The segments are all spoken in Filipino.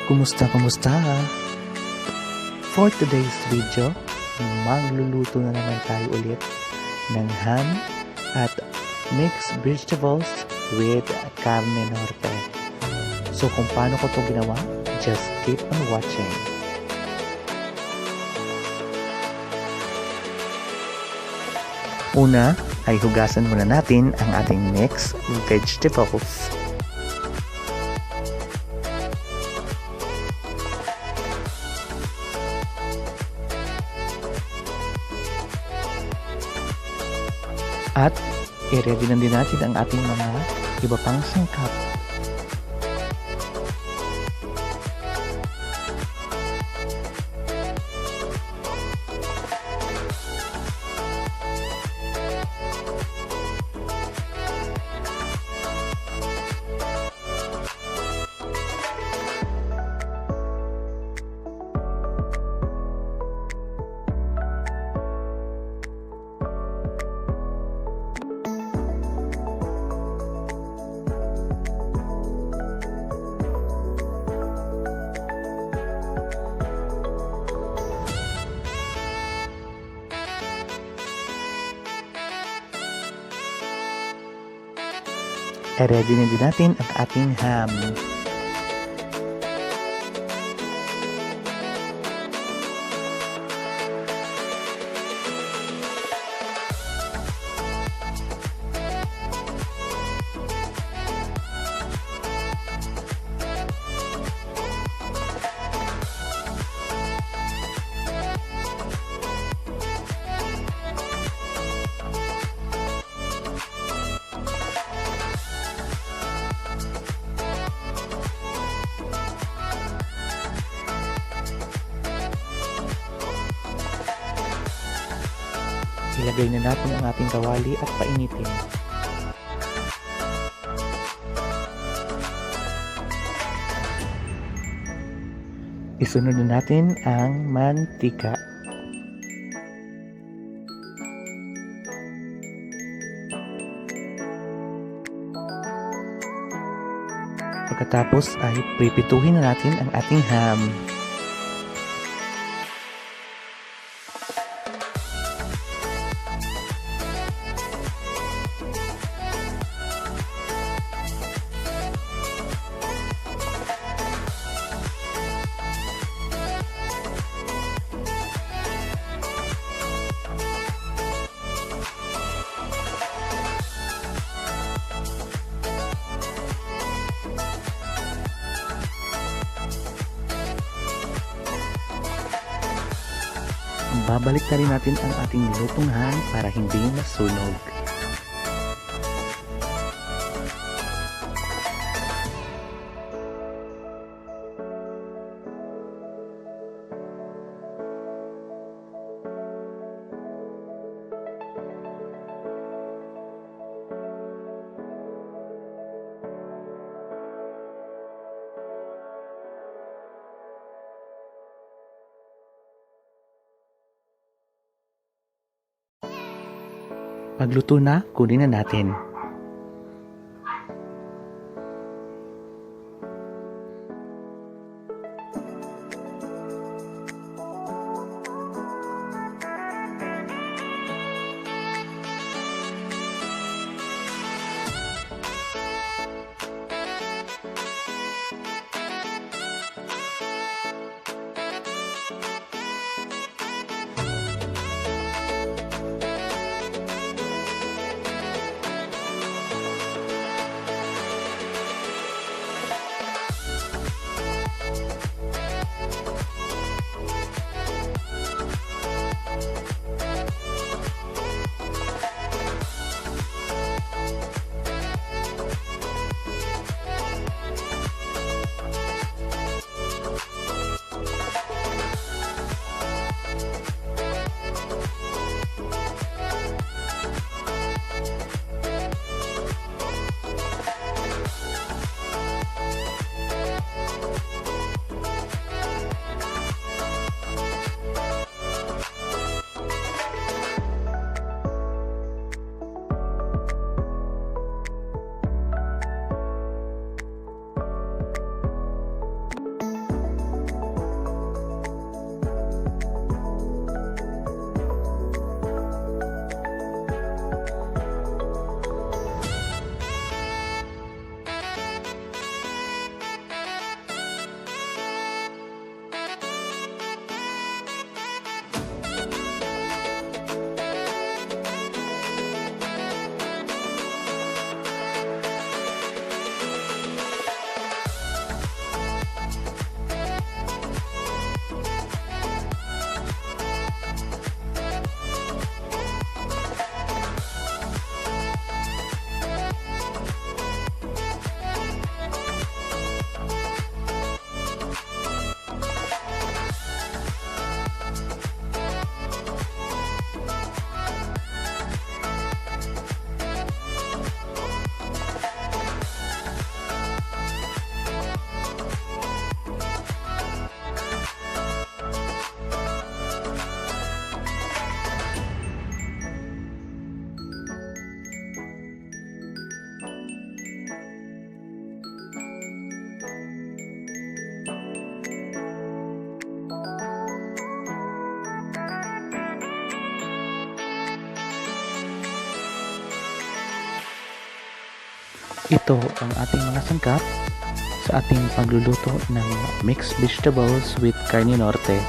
Kumusta? For today's video, magluluto na naman tayo ulit ng ham at mixed vegetables with carne norte. So kung paano ko ito ginawa, just keep on watching. Una ay hugasan muna natin ang ating mixed vegetables. At i-ready na din natin ang ating mga iba pang sangkap. I-ready na din natin ang ating ham. Ilagay na natin ang ating kawali at painitin. Isunod na natin ang mantika. Pagkatapos ay pipituhin na natin ang ating ham. Babalik na rin natin ang ating nilutong ham para hindi masunog. Pagluto na, kunin na natin. Ito ang ating mga sangkap sa ating pagluluto ng mixed vegetables with carne norte.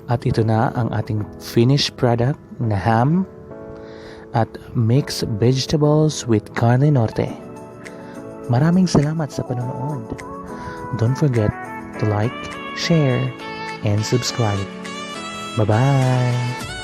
At ito na ang ating finished product na ham. at mixed vegetables with carne norte. Maraming salamat sa panonood. Don't forget to like, share, and subscribe. Bye-bye!